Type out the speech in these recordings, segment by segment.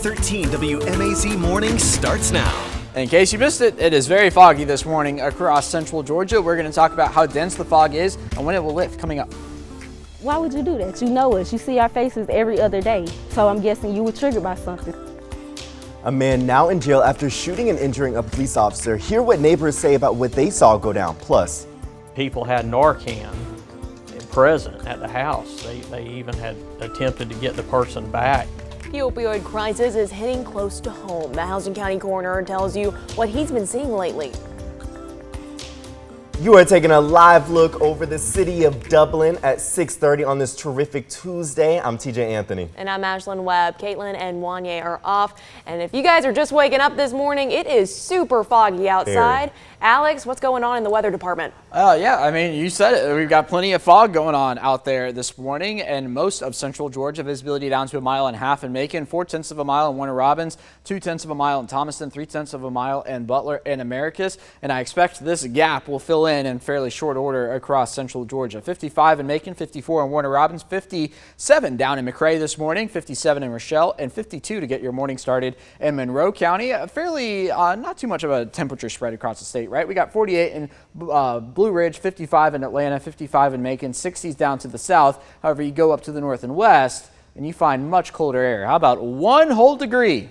413 WMAZ Morning starts now. In case you missed it, it is very foggy this morning across central Georgia. We're going to talk about how dense the fog is and when it will lift coming up. Why would you do that? You know us. You see our faces every other day. So I'm guessing you were triggered by something. A man now in jail after shooting and injuring a police officer. Hear what neighbors say about what they saw go down. Plus, people had Narcan present at the house. They even had attempted to get the person back. The opioid crisis is hitting close to home. The Houston County coroner tells you what he's been seeing lately. you are taking a live look over the city of Dublin at 6:30 on this terrific Tuesday. I'm TJ Anthony. And I'm Ashlyn Webb. Caitlin and Wanye are off. And if you guys are just waking up this morning, it is super foggy outside. Alex, what's going on in the weather department? Yeah, I mean, you said it. We've got plenty of fog going on out there this morning, and most of central Georgia visibility down to 1.5 miles in Macon, 0.4 of a mile in Warner Robins, 0.2 of a mile in Thomaston, 0.3 of a mile in Butler and Americus. And I expect this gap will fill in fairly short order across central Georgia. 55 in Macon, 54 in Warner Robins, 57 down in McRae this morning, 57 in Rochelle, and 52 to get your morning started in Monroe County. A fairly not too much of a temperature spread across the state, right? We got 48 in Blue Ridge, 55 in Atlanta, 55 in Macon, 60s down to the south. However, you go up to the north and west and you find much colder air. How about 1 whole degree?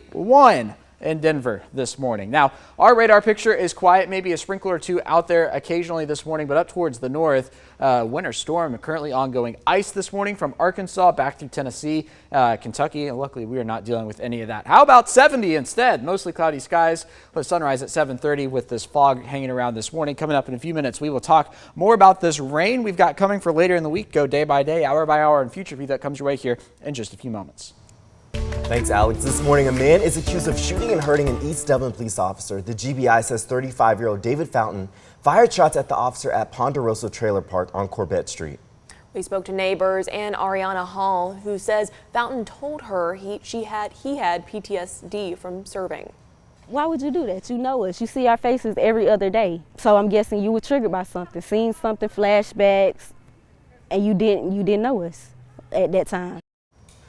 In Denver this morning. Now, our radar picture is quiet, maybe a sprinkler or two out there occasionally this morning, but up towards the north, winter storm currently ongoing. Ice this morning from Arkansas back through Tennessee, Kentucky, and luckily we are not dealing with any of that. How about 70 instead? Mostly cloudy skies, but sunrise at 7:30 with this fog hanging around this morning. Coming up in a few minutes, we will talk more about this rain we've got coming for later in the week. Go day by day, hour by hour, and future view that comes your way here in just a few moments. Thanks, Alex. This morning, a man is accused of shooting and hurting an East Dublin police officer. The GBI says 35-year-old David Fountain fired shots at the officer at Ponderosa Trailer Park on Corbett Street. We spoke to neighbors and Ariana Hall, who says Fountain told her he had PTSD from serving. Why would you do that? You know us. You see our faces every other day. So I'm guessing you were triggered by something, seen something, flashbacks, and you didn't know us at that time.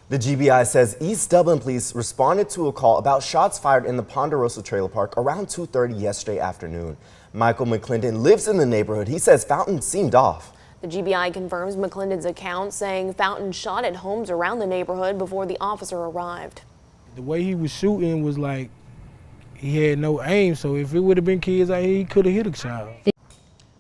The GBI says East Dublin police responded to a call about shots fired in the Ponderosa Trailer Park around 2:30 yesterday afternoon. Michael McClendon lives in the neighborhood. He says Fountain seemed off. The GBI confirms McClendon's account, saying Fountain shot at homes around the neighborhood before the officer arrived. The way he was shooting was like he had no aim, so if it would have been kids out here, he could have hit a child.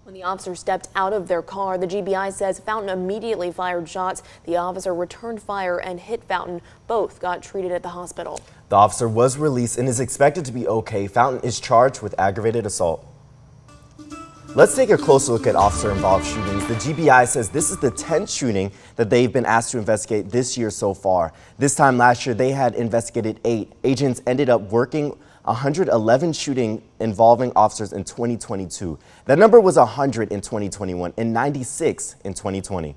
When the officer stepped out of their car, the GBI says Fountain immediately fired shots. The officer returned fire and hit Fountain. Both got treated at the hospital. The officer was released and is expected to be okay. Fountain is charged with aggravated assault. Let's take a closer look at officer-involved shootings. The GBI says this is the 10th shooting that they've been asked to investigate this year so far. This time last year, they had investigated 8. Agents ended up working 111 shooting involving officers in 2022. That number was 100 in 2021 and 96 in 2020.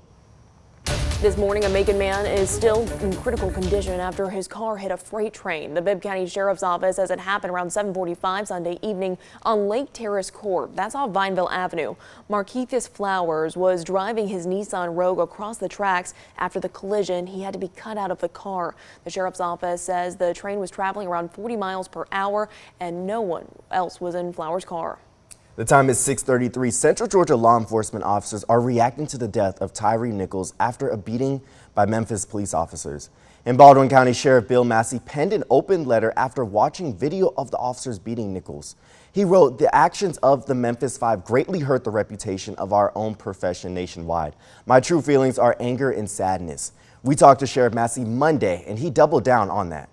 This morning, a Macon man is still in critical condition after his car hit a freight train. The Bibb County Sheriff's Office says it happened around 7:45 Sunday evening on Lake Terrace Court. That's off Vineville Avenue. Markeithus Flowers was driving his Nissan Rogue across the tracks. After the collision, he had to be cut out of the car. The Sheriff's Office says the train was traveling around 40 miles per hour and no one else was in Flowers' car. The time is 6:33. Central Georgia law enforcement officers are reacting to the death of Tyree Nichols after a beating by Memphis police officers. In Baldwin County, Sheriff Bill Massey penned an open letter after watching video of the officers beating Nichols. He wrote, "The actions of the Memphis Five greatly hurt the reputation of our own profession nationwide. My true feelings are anger and sadness." We talked to Sheriff Massey Monday, and he doubled down on that.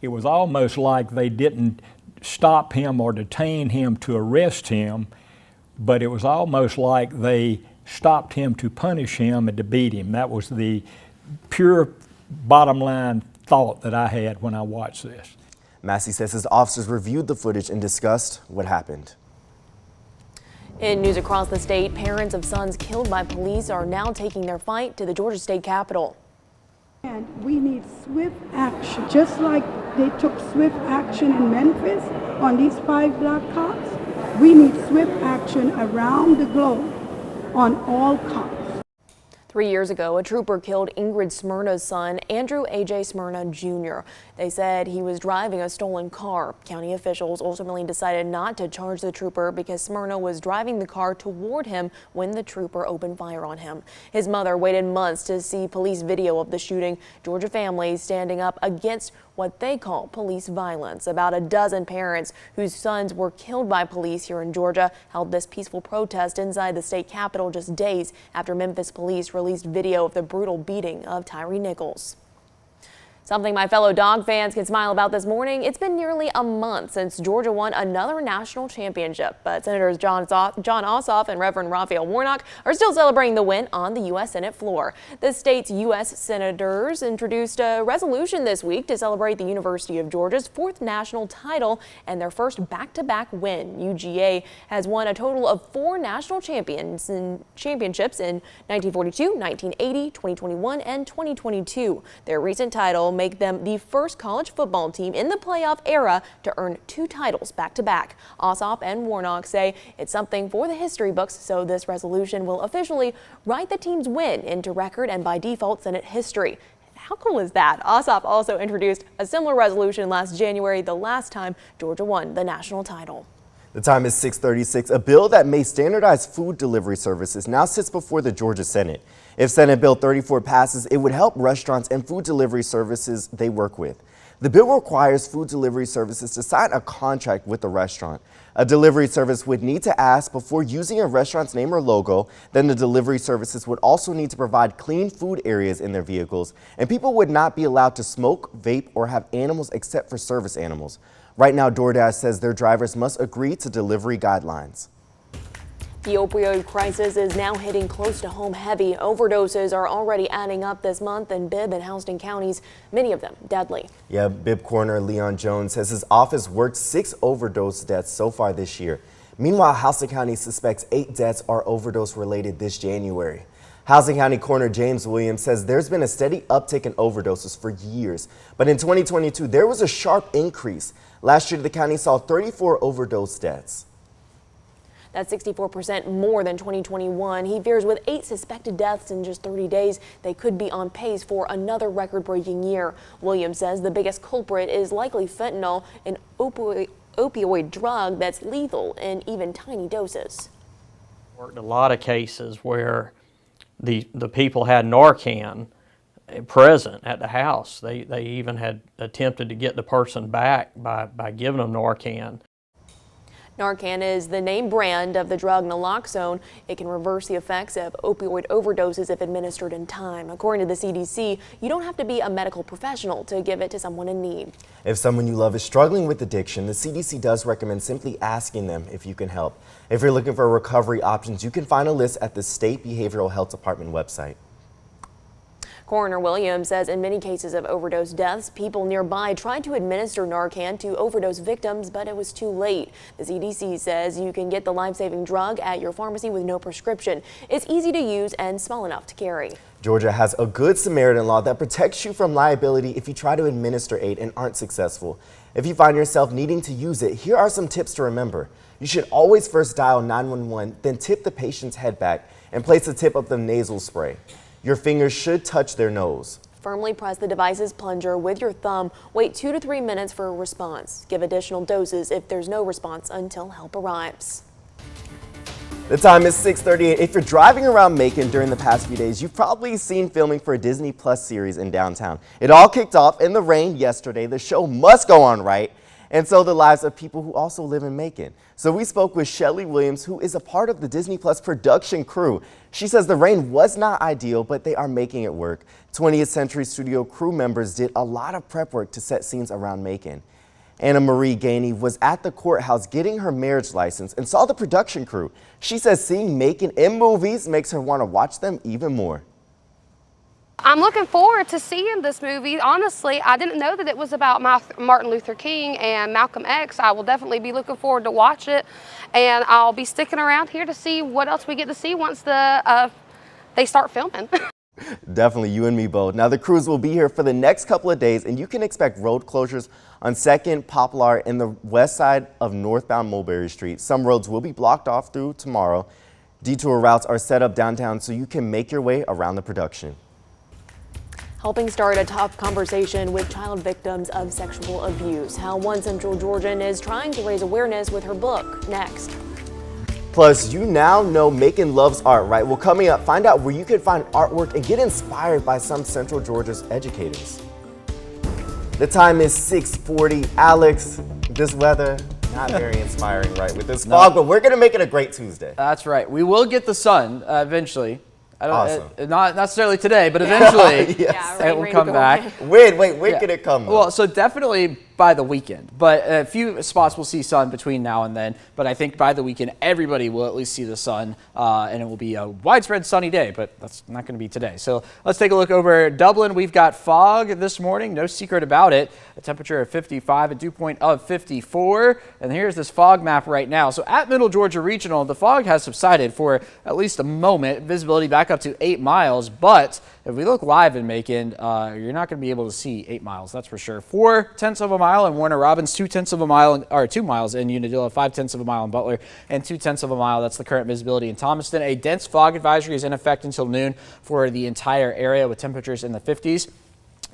It was almost like they didn't stop him or detain him to arrest him, but it was almost like they stopped him to punish him and to beat him. That was the pure bottom line thought that I had when I watched this. Massey says his officers reviewed the footage and discussed what happened. In news across the state, parents of sons killed by police are now taking their fight to the Georgia State Capitol. And we need swift action, just like they took swift action in Memphis on these 5 black cops. We need swift action around the globe on all cops. 3 years ago, a trooper killed Ingrid Smyrna's son, Andrew A.J. Smyrna Jr. They said he was driving a stolen car. County officials ultimately decided not to charge the trooper because Smyrna was driving the car toward him when the trooper opened fire on him. His mother waited months to see police video of the shooting. Georgia families standing up against what they call police violence. About a dozen parents whose sons were killed by police here in Georgia held this peaceful protest inside the state capitol just days after Memphis police released video of the brutal beating of Tyre Nichols. Something my fellow dog fans can smile about this morning. It's been nearly a month since Georgia won another national championship, but Senators John Ossoff and Reverend Raphael Warnock are still celebrating the win on the U.S. Senate floor. The state's U.S. Senators introduced a resolution this week to celebrate the University of Georgia's 4th national title and their first back-to-back win. UGA has won a total of 4 national championships in 1942, 1980, 2021, and 2022. Their recent title make them the first college football team in the playoff era to earn 2 titles back-to-back. Ossoff and Warnock say it's something for the history books, so this resolution will officially write the team's win into record and by default Senate history. How cool is that? Ossoff also introduced a similar resolution last January, the last time Georgia won the national title. The time is 6:36. A bill that may standardize food delivery services now sits before the Georgia Senate. If Senate Bill 34 passes, it would help restaurants and food delivery services they work with. The bill requires food delivery services to sign a contract with the restaurant. A delivery service would need to ask before using a restaurant's name or logo. Then the delivery services would also need to provide clean food areas in their vehicles, and people would not be allowed to smoke, vape, or have animals except for service animals. Right now, DoorDash says their drivers must agree to delivery guidelines. The opioid crisis is now hitting close to home heavy. Overdoses are already adding up this month in Bibb and Houston counties, many of them deadly. Yeah, Bibb Coroner Leon Jones says his office worked 6 overdose deaths so far this year. Meanwhile, Houston County suspects 8 deaths are overdose related this January. Houston County Coroner James Williams says there's been a steady uptick in overdoses for years, but in 2022 there was a sharp increase. Last year the county saw 34 overdose deaths. That's 64% more than 2021. He fears with 8 suspected deaths in just 30 days, they could be on pace for another record-breaking year. Williams says the biggest culprit is likely fentanyl, an opioid drug that's lethal in even tiny doses. Worked a lot of cases where the people had Narcan present at the house. They even had attempted to get the person back by giving them Narcan. Narcan is the name brand of the drug naloxone. It can reverse the effects of opioid overdoses if administered in time. According to the CDC, you don't have to be a medical professional to give it to someone in need. If someone you love is struggling with addiction, the CDC does recommend simply asking them if you can help. If you're looking for recovery options, you can find a list at the State Behavioral Health Department website. Coroner Williams says in many cases of overdose deaths, people nearby tried to administer Narcan to overdose victims, but it was too late. The CDC says you can get the life-saving drug at your pharmacy with no prescription. It's easy to use and small enough to carry. Georgia has a Good Samaritan law that protects you from liability if you try to administer aid and aren't successful. If you find yourself needing to use it, here are some tips to remember. You should always first dial 911, then tip the patient's head back and place the tip of the nasal spray. Your fingers should touch their nose. Firmly press the device's plunger with your thumb. Wait 2 to 3 minutes for a response. Give additional doses if there's no response until help arrives. The time is 6:38. If you're driving around Macon during the past few days, you've probably seen filming for a Disney Plus series in downtown. It all kicked off in the rain yesterday. The show must go on right, and so the lives of people who also live in Macon. So we spoke with Shelly Williams, who is a part of the Disney Plus production crew. She says the rain was not ideal, but they are making it work. 20th Century Studio crew members did a lot of prep work to set scenes around Macon. Anna Marie Gainey was at the courthouse getting her marriage license and saw the production crew. She says seeing Macon in movies makes her want to watch them even more. I'm looking forward to seeing this movie. Honestly, I didn't know that it was about Martin Luther King and Malcolm X. I will definitely be looking forward to watch it, and I'll be sticking around here to see what else we get to see once they start filming. Definitely, you and me both. Now, the crews will be here for the next couple of days, and you can expect road closures on 2nd, Poplar, and the west side of northbound Mulberry Street. Some roads will be blocked off through tomorrow. Detour routes are set up downtown so you can make your way around the production. Helping start a tough conversation with child victims of sexual abuse. How one Central Georgian is trying to raise awareness with her book. Next. Plus, you now know Macon loves art, right? Well, coming up, find out where you can find artwork and get inspired by some Central Georgia's educators. The time is 6:40. Alex, this weather, not very inspiring, right? With this fog, but we're going to make it a great Tuesday. That's right. We will get the sun eventually. Awesome. Not necessarily today, but eventually Yes. it will come back. When can it come? Well, so definitely by the weekend, but a few spots will see sun between now and then. But I think by the weekend, everybody will at least see the sun, and it will be a widespread sunny day, but that's not going to be today. So let's take a look over Dublin. We've got fog this morning, no secret about it. A temperature of 55, a dew point of 54, and here's this fog map right now. So at Middle Georgia Regional, the fog has subsided for at least a moment, visibility back up to 8 miles, but if we look live in Macon, you're not going to be able to see 8 miles, that's for sure. 4/10 of a mile in Warner Robins, 2/10 of a mile, or 2 miles in Unadilla, 5/10 of a mile in Butler, and 2/10 of a mile. That's the current visibility in Thomaston. A dense fog advisory is in effect until noon for the entire area with temperatures in the 50s.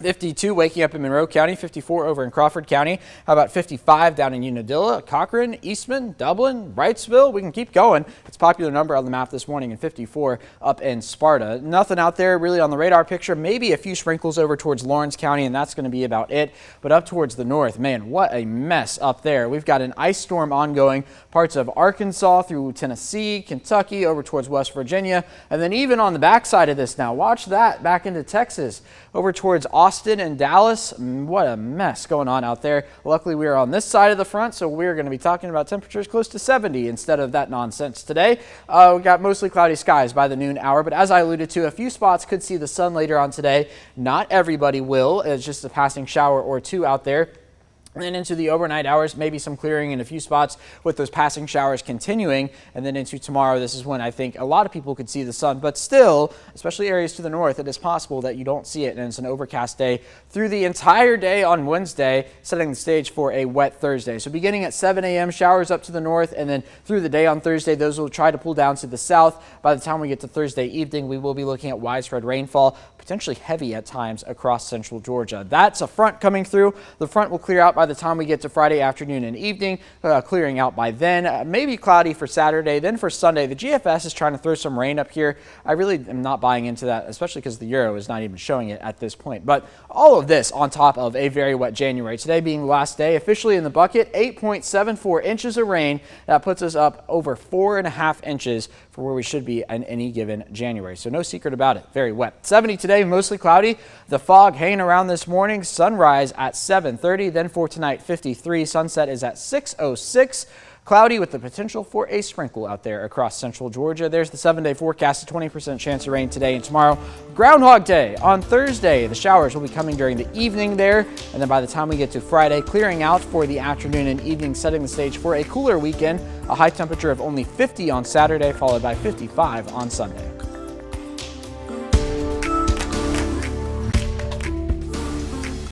52 waking up in Monroe County, 54 over in Crawford County. How about 55 down in Unadilla, Cochrane, Eastman, Dublin, Wrightsville? We can keep going. It's a popular number on the map this morning, and 54 up in Sparta. Nothing out there really on the radar picture. Maybe a few sprinkles over towards Lawrence County, and that's going to be about it. But up towards the north, man, what a mess up there. We've got an ice storm ongoing parts of Arkansas through Tennessee, Kentucky, over towards West Virginia, and then even on the backside of this now, watch that, back into Texas, over towards Austin and Dallas. What a mess going on out there. Luckily, we are on this side of the front, so we're going to be talking about temperatures close to 70 instead of that nonsense today. We got mostly cloudy skies by the noon hour, but as I alluded to, a few spots could see the sun later on today. Not everybody will. It's just a passing shower or two out there. And then into the overnight hours, maybe some clearing in a few spots with those passing showers continuing. And then into tomorrow, this is when I think a lot of people could see the sun. But still, especially areas to the north, it is possible that you don't see it. And it's an overcast day through the entire day on Wednesday, setting the stage for a wet Thursday. So beginning at 7 a.m., showers up to the north. And then through the day on Thursday, those will try to pull down to the south. By the time we get to Thursday evening, we will be looking at widespread rainfall, potentially heavy at times across central Georgia. That's a front coming through. The front will clear out by the time we get to Friday afternoon and evening, clearing out by then. Maybe cloudy for Saturday. Then for Sunday, the GFS is trying to throw some rain up here. I really am not buying into that, especially because the Euro is not even showing it at this point. But all of this on top of a very wet January. Today being the last day officially in the bucket, 8.74 inches of rain. That puts us up over 4.5 inches for where we should be in any given January. So no secret about it. Very wet. 70 today, mostly cloudy. The fog hanging around this morning. Sunrise at 7:30. Then for tonight, 53. Sunset is at 6:06. Cloudy with the potential for a sprinkle out there across central Georgia. There's the 7-day forecast, a 20% chance of rain today and tomorrow. Groundhog Day on Thursday. The showers will be coming during the evening there. And then by the time we get to Friday, clearing out for the afternoon and evening, setting the stage for a cooler weekend. A high temperature of only 50 on Saturday, followed by 55 on Sunday.